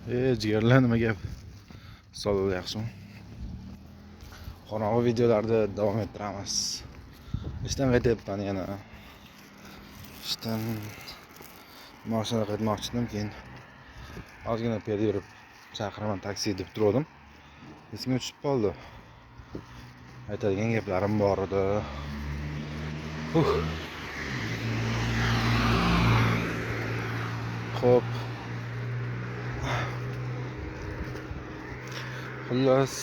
Jigarlar nima gap? Sog'liq yaxshimi? Qorong'i videolarni davom ettiramiz. Ishdan qaytyapman yana. Ishdan mashina qaytmoqchi edim, keyin ozgina piyoda yurib chaqiraman taksi deb turdim. Esimga tushib qoldi. Aytadigan gaplarim bor edi. Xo'p. Xullas.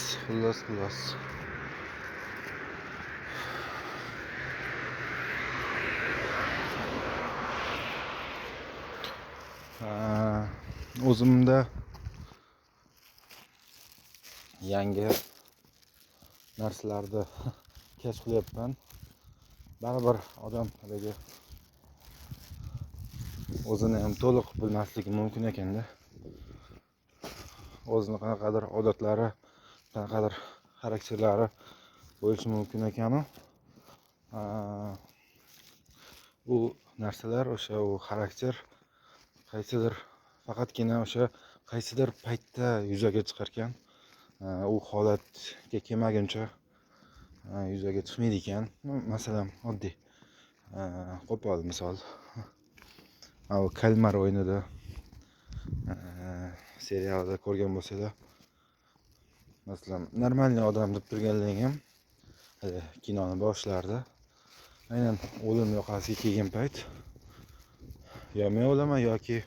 O'zimda yangi narsalarni kashf qilyapman. Baribir odam haligi o'zini ham to'liq bilmasligi mumkin ekanda. O'zini qanaqadir odatlari, qanaqadir xarakterlari bo'lishi mumkin ekani. Bu narsalar o'sha xarakter qaysidir faqatgina o'sha qaysidir paytda yuzaga chiqarkan. U holatga kelmaguncha yuzaga chiqmaydi ekan. Masalan, oddiy qo'pol misol. Kalmar o'yinida serialda ko'rgan bo'lsanglar, masalan, normalniy odam deb turganlar ham kinoni boshlarida aynan o'lim yoqasiga kelgan payt yo men o'laman yoki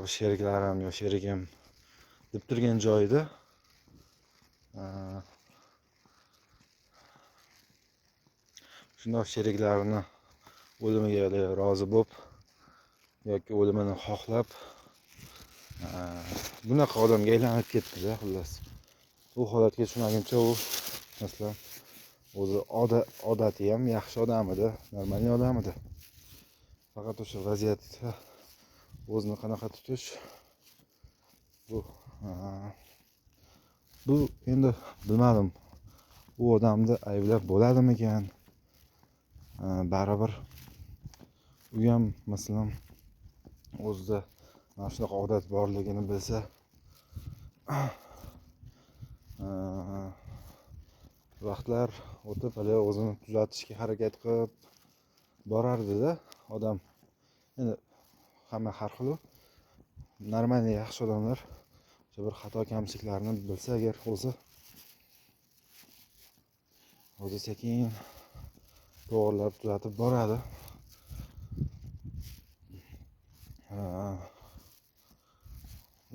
bu sheriklarim yo sherigim deb turgan joyida shundoq sheriklarini o'limiga rozi bo'lib yoki o'limini xohlab bunaqa odamga aylanib ketdi-da, xullas. Bu holatga tushmaguncha u masalan o'zi odati ham yaxshi odam edi, normal odam edi. Faqat o'sha vaziyatda o'zini qanaqa tutish bu endi bilmadim. U odamni ayblab bo'ladimikan? Baribir u ham masalan o'zida mana shunaqa odat borligini bilsa, vaqtlar o'tib hali o'zini tuzatishga harakat qilib borardi-da odam. Endi hamma har xil. Normal yaxshi odamlar o'sha bir xato kamchiliklarni bilsa agar o'zi sekin to'g'rilab tuzatib boradi.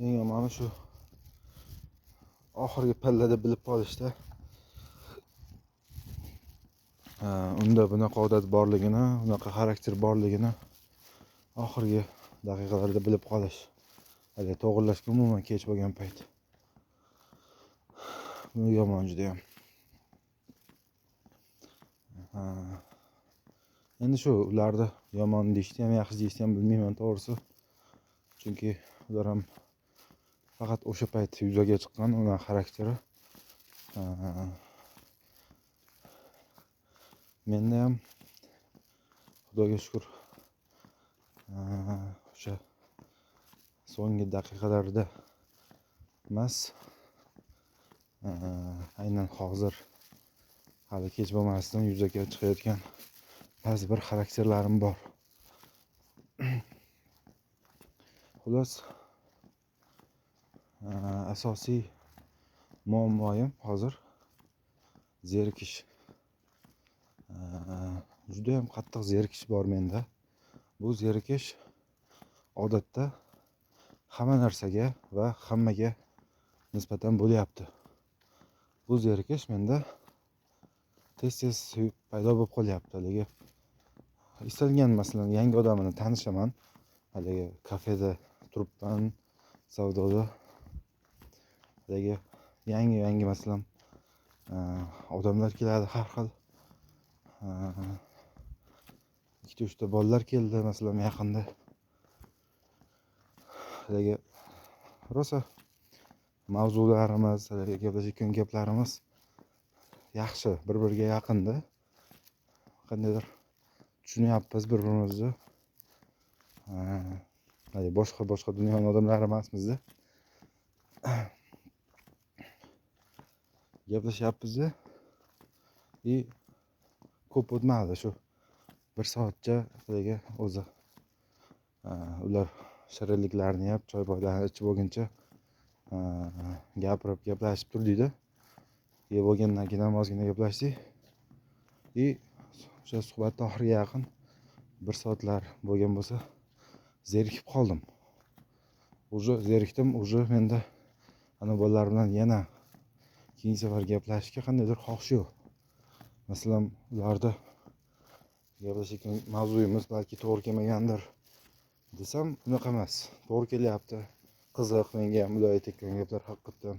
Eng yomoni shu oxirgi pallada bilib qolishda. Unda bunaqa odat borligini, bunaqa xarakter borligini oxirgi daqiqalarda bilib qolish. Hali to'g'rilashga umuman kech bo'lgan payt. Bu yomon juda ham. Endi shu ularni yomon deyishni ham, yaxshi deyishni ham bilmayman to'g'risi. Chunki ular ham faqat o'sha payt yuzaga chiqqan ular xarakteri. Menda ham Xudoga shukr o'sha so'nggi daqiqalarda emas, aynan hozir hali kech bo'lmasdan yuzaga chiqayotgan ba'zi bir xarakterlarim bor. Xullas, asosiy muammoyim hozir zerikish. Juda ham qattiq zerikish bor menda. Bu zerikish odatda hamma narsaga va hammaga nisbatan bo'lyapti. Bu zerikish menda tez paydo bo'lib qolyapti. Haligi istalgan masalan yangi odamni tanishaman. Haligi kafeda turibman, savdoda. Haligi yangi masalan odamlar keladi har xil. 2-3 ta bolalar keldi masalan yaqinda. Haligi rosa mavzularimiz, haligi gaplashayotgan gaplarimiz yaxshi, bir-biriga yaqinda. Qandaydir tushunyapmiz bir-birimizni. Boshqa dunyoning odamlari emasmiz-da. gaplashyapmiz ko'p o'tmadi shu 1 soatcha haliga o'zi ular shirinliklarini yeb choy poylarini ichib bo'lguncha gapirib gaplashib turdikda. Yeb bo'lgandan keyin ozgina gaplashdik. O'sha suhbat oxiriga yaqin 1 soatlar bo'lgan bo'lsa zerikib qoldim. Zerikdim, menda ana bolalar bilan yana keyingi safar gaplashishga qandaydir xohish yo'q. Masalan, ularda gaplashayotgan mavzuyimiz balki to'g'ri kelmagandir desam, unaqa emas. To'g'ri kelyapti. Qiziq menga ham ular aytayotgan gaplar haqiqatan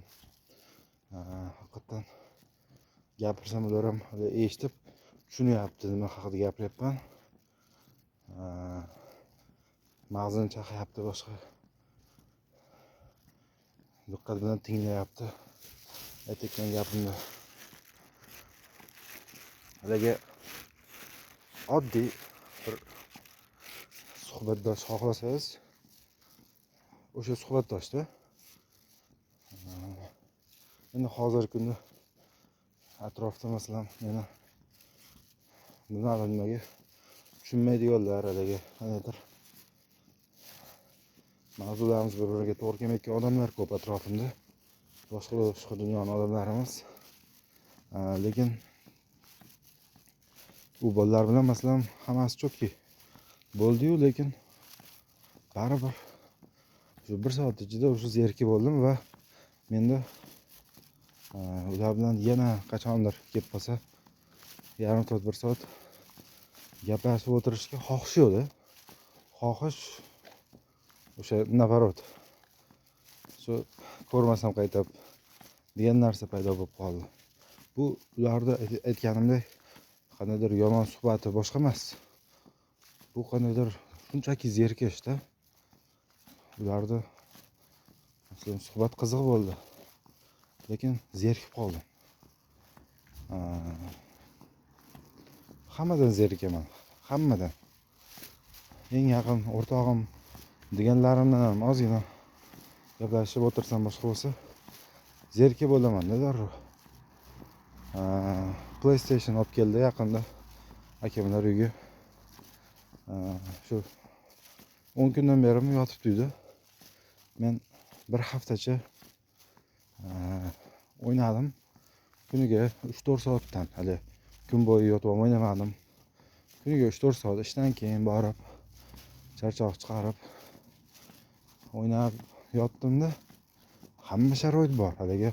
gapirsam ular ham eshitib tushunyapti nima haqida gapiryapman. Mag'zini chaqayapti, boshqa diqqat bilan tinglayapti aytayotgan gapimni. Haliga oddiy bir suhbatdosh xohlasangiz, o'sha suhbatdoshda endi hozirgi kunda atrofda masalan meni nimaga tushunmaydiganlar, haliga qanaqadir mavzularimiz bir-biriga to'g'ri kelmayotgan odamlar ko'p atrofimda. Boshqa dunyoning odamlari emas. Lekin u bolalar bilan masalan hammasi chokki bo'ldi-yu, lekin baribir shu 1 soat ichida o'sha zerikib bo'ldim va menda ular bilan yana qachondir kelib qolsa yarim soat 1 soat gaplashib o'tirishga xohish yo'qda. Xohish o'sha navarot. Shu ko'rmasam qaytib degan narsa paydo bo'lib qoldi. Bu ularda aytganimdek qandaydir yomon suhbati boshqa emas. Bu qandaydir shunchaki zerikishda. Ularda masalan suhbat qiziq bo'ldi. Lekin zerikib qoldim. Hammadan zerikaman. Hammadan. Eng yaqin o'rtog'im deganlarimdan ham ozgina gaplashib o'tirsam boshqa bo'lsa zerikib bo'laman. Darrov PlayStation olib keldi yaqinda akamlar uyga. Shu 10 kundan beri yotibdi uyda. Men 1 haftacha o'ynadim. Kuniga 3-4 soatdan, hali kun bo'yi yotib o'ynamadim. Kuniga 3-4 soat ishdan keyin borib charchoq chiqarib o'ynab yotdimda, hamma sharoit bor. Haliga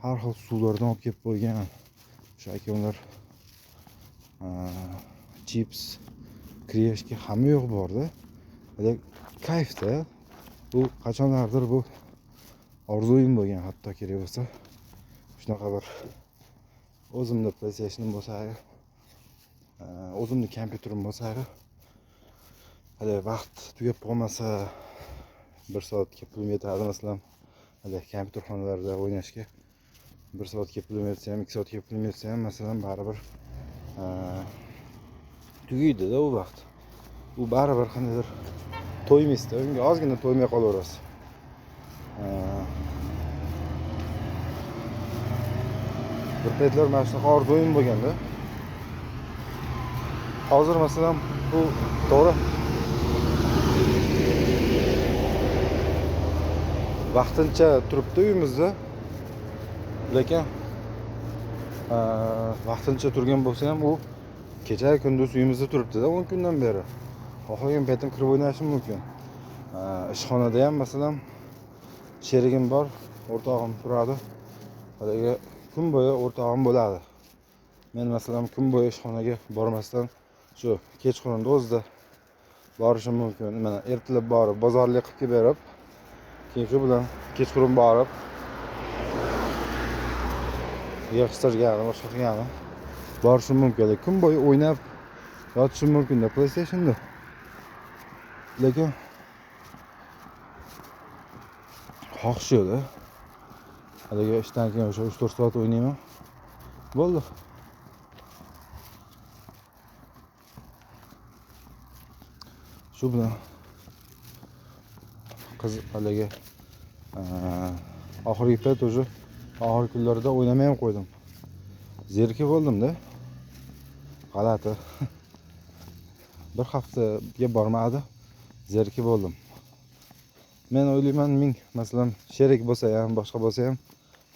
har xil suvlardan olib kelib qo'ygan. O'sha akamlar chips, kriyeshka hamma yo'q borda. Hali kayfda. Bu qachonlardir bu orzuim bo'lgan, hatto kerak bo'lsa shunaqa bir o'zimni PlayStationim bo'lsa, o'zimni kompyuterim bo'lsa, hali vaqt tugab qolmasa 1 soatga pulim yetadi masalan. Hali kompyuter xonalarida o'ynashga 1 soatga pulim yetsa ham, 2 soatga pulim yetsa ham masalan baribir tugaydi-da u vaqt. U baribir qanaqadir to'ymaysizda, unga ozgina to'ymay qolaverasiz. Bir paytlar mana shunaqa orzuim bo'lganda. Hozir masalan bu to'g'ri vaqtincha turibdi uyimizda. Lekin vaqtincha turgan bo'lsa ham u kecha kunduz uyimizda turibdi-da 10 kundan beri. Xohlagan paytim kirib o'ynashim mumkin. Ishxonada ham masalan sherigim bor, o'rtog'im turadi. Haliga kun bo'yi o'rtog'im bo'ladi. Men masalan kun bo'yi ishxonaga bormasdan shu kechqurunda o'zida borishim mumkin. Mana ertalab borib, bozorlik qilib kelib berib, keyin shu bilan kechqurun borib yig'ishtirgani, boshqa qilgani borishim mumkin. Kun bo'yi o'ynab yotishim mumkin-da PlayStationda. Lekin xohish yo'q-da. Haliga ishdan keyin o'sha 3-4 soat o'ynayman. Bo'ldi. Shu bilan qiz haliga oxirgi payt уже oxirgi kunlarda o'ynamay ham qo'ydim. Zerikib bo'ldim-da. G'alati. Bir haftaga bormadi. Zerikib bo'ldim. Men o'ylayman, masalan, sherik bo'lsa ham, boshqa bo'lsa ham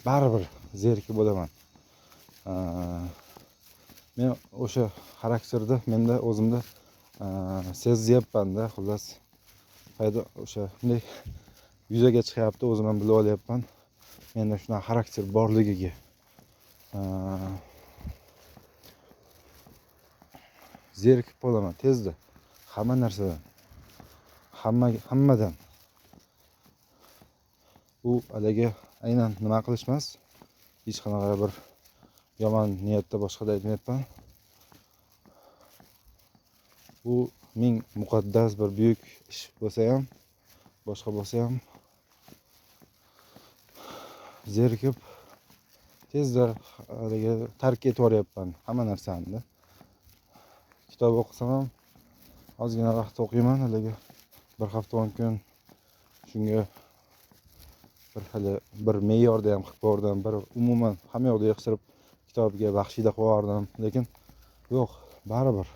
baribir zerikib bo'laman. Men o'sha xarakterda menda o'zimda sezyapman-da, xullas. Qayda o'sha bunday yuzaga chiqyapti, o'zim ham bilib olyapman. Menda shunaqa xarakter borligiga. Zerikib qolaman tezda. Hamma narsadan. Hammadan. U alaga aynan nima qilish emas. Hech qanaqa bir yomon niyatda boshqada aytmayapman. U ming muqaddas bir buyuk ish bo'lsa ham, boshqa bo'lsa ham zerikib tezda alaga tark etib yuboryapman hamma narsani. Kitob o'qisam ham ozgina vaqt o'qiyman, alaga bir hafta 10 kun shunga bir me'yorda ham qilib ko'rdim, bir umuman hamma yoqda yig'ishtirib kitobga baxshida qo'yardim, lekin yo'q, baribir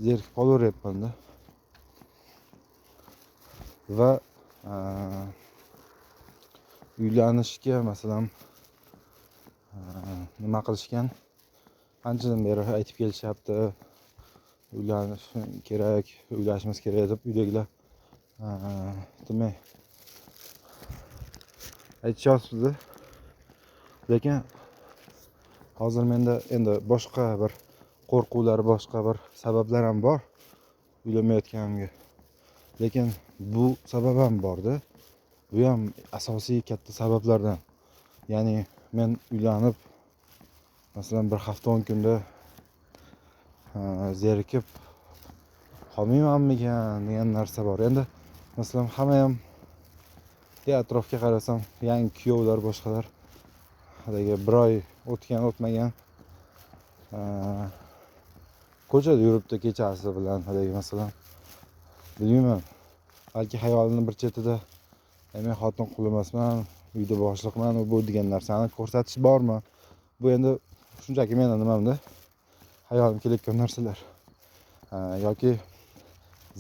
zerikib qolaveryapman-da. Va uylanishga masalan nima qilishgan? Qanchadan beri aytib kelishyapti. Uylanish kerak, uylashimiz kerak deb uydagilar demay aytishyapti. Lekin hozir menda endi boshqa bir qo'rquvlar, boshqa bir sabablar ham bor uylanmayotganimga. Lekin bu sabab ham bor-da. Bu ham asosiy katta sabablardan. Ya'ni men uylanib masalan bir hafta 10 kunda zerikib qolmaymanmikan degan narsa bor. Endi masalan hamma ham atrofga qarasam, yangi kuyovlar, boshqalar haliga bir oy o'tgan, o'tmagan ko'chada yuribdi kechasi bilan, haliga masalan bilmayman, balki xayolini bir chetida men xotin qul emasman, uyda boshliqman, bu degan narsani ko'rsatish bormi? Bu endi shunchaki meni nimamda hayolim kelayotgan narsalar. Yoki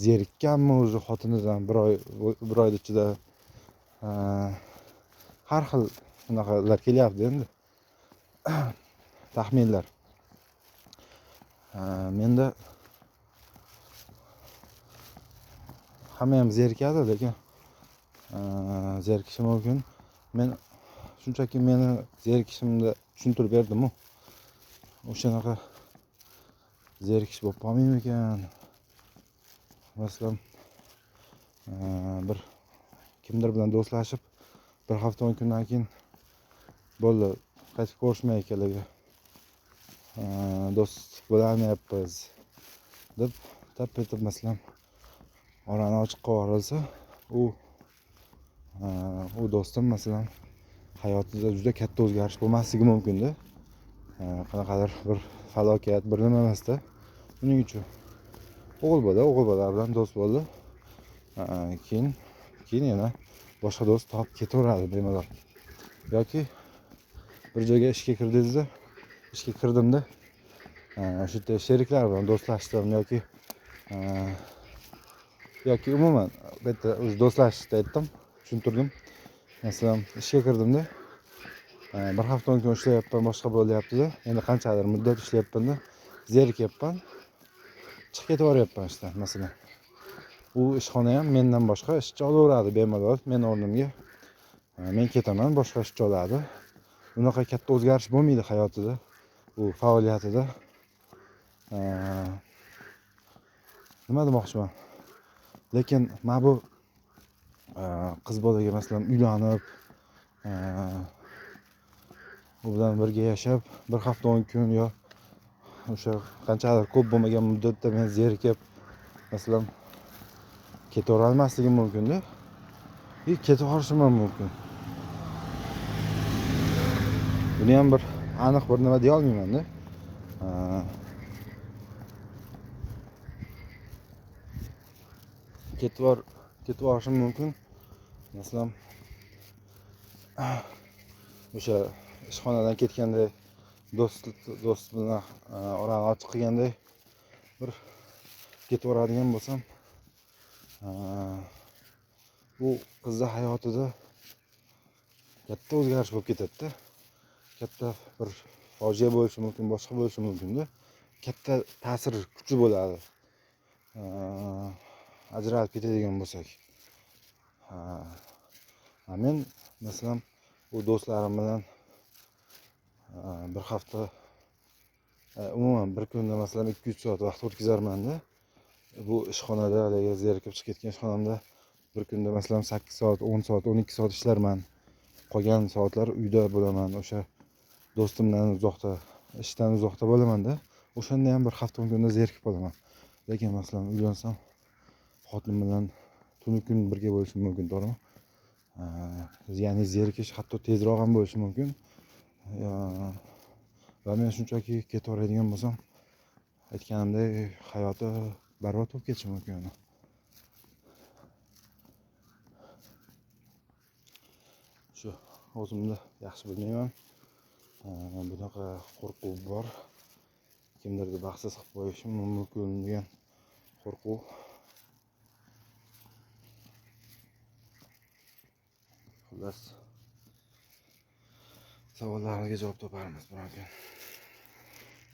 zerikkanmi o'zi xotinidan bir oy ichida har xil bunaqalar kelyapti endi. Taxminlar. Menda hamma ham zerikadi, lekin zerikishi mumkin. Men shunchaki meni zerikishimni tushuntirib berdim-ku. O'shanaqa zerikish bo'lib qolmaymikan? Masalan, bir kimdir bilan do'stlashib, bir hafta 10 kundan keyin bo'ldi, qaytib ko'rishmay ekalaga. Do'st bo'lolmayapmiz deb tap etib masalan orani ochiq qo'yarilsa, u do'stim masalan hayotida juda katta o'zgarish bo'lmasligi mumkin-da. Qanaqadir bir falokat, bir nima emasda. Buning uchun o'g'il bola bilan do'st bo'ldi. Keyin yana boshqa do'st topib ketaveradi bemalol. Yoki bir joyga ishga kirdingizda, ishga kirdimda, o'sha yerda sheriklar bilan do'stlashdim yoki umuman bu yerda o'zi do'stlashishni aytdim, tushuntirdim. Masalan, ishga kirdimda, bir hafta 10 kun ishlayapman, boshqa bo'lyapti-da. Endi qanchadir muddat ishlayapman-da, zerikyapman. Chiqib ketaveryapman ishdan masalan. U ishxona ham mendan boshqa ishchi olaveradi bemalol men o'rnimga. Men ketaman, boshqa ishchi oladi. Bunaqa katta o'zgarish bo'lmaydi hayotida, u faoliyatida. Nima demoqchiman? Lekin men bu qiz bolaga masalan uylanib, u bilan birga yashab, bir hafta 10 kun yo o'sha qanchadir ko'p bo'lmagan muddatda men zerikib, masalan ketavera olmasligim mumkin-da. Ketib qolishim ham mumkin. Buni ham bir aniq bir nima deya olmayman-da. Ketib olishim mumkin. masalan o'sha ishxonadan ketganda do'st bilan orani ochiq qilganday bir ketib boradigan bo'lsam, bu qizni hayotida katta o'zgarish bo'lib ketadi-da. Katta bir fojia bo'lishi mumkin, boshqa bo'lishi mumkin-da. Katta ta'sir kuchi bo'ladi. Ajralib ketadigan bo'lsak. Men masalan bu do'stlarim bilan bir hafta umuman bir kunda masalan 2-3 soat vaqt o'tkazarman-da. Bu ishxonada haligi zerikib chiqib ketgan ishxonamda bir kunda masalan 8 soat, 10 soat, 12 soat ishlarman. Qolgan soatlar uyda bo'laman. O'sha do'stimdan uzoqda, ishdan uzoqda bo'laman-da. O'shanda ham bir hafta 10 kunda zerikib qolaman. Lekin masalan uylensam xotinim bilan tunu kun birga bo'lishim mumkin, to'g'rimi? Ya'ni zerikish hatto tezroq ham bo'lishi mumkin. Va men shunchaki ketaveradigan bo'lsam, aytganimdek hayoti barbod bo'lib ketishi mumkin. Shu o'zimni yaxshi bilmayman. Bunaqa qo'rquv bor. Kimdirni baxtsiz qilib qo'yishim mumkin degan qo'rquv. Xullas, savollarga javob toparmiz biroq.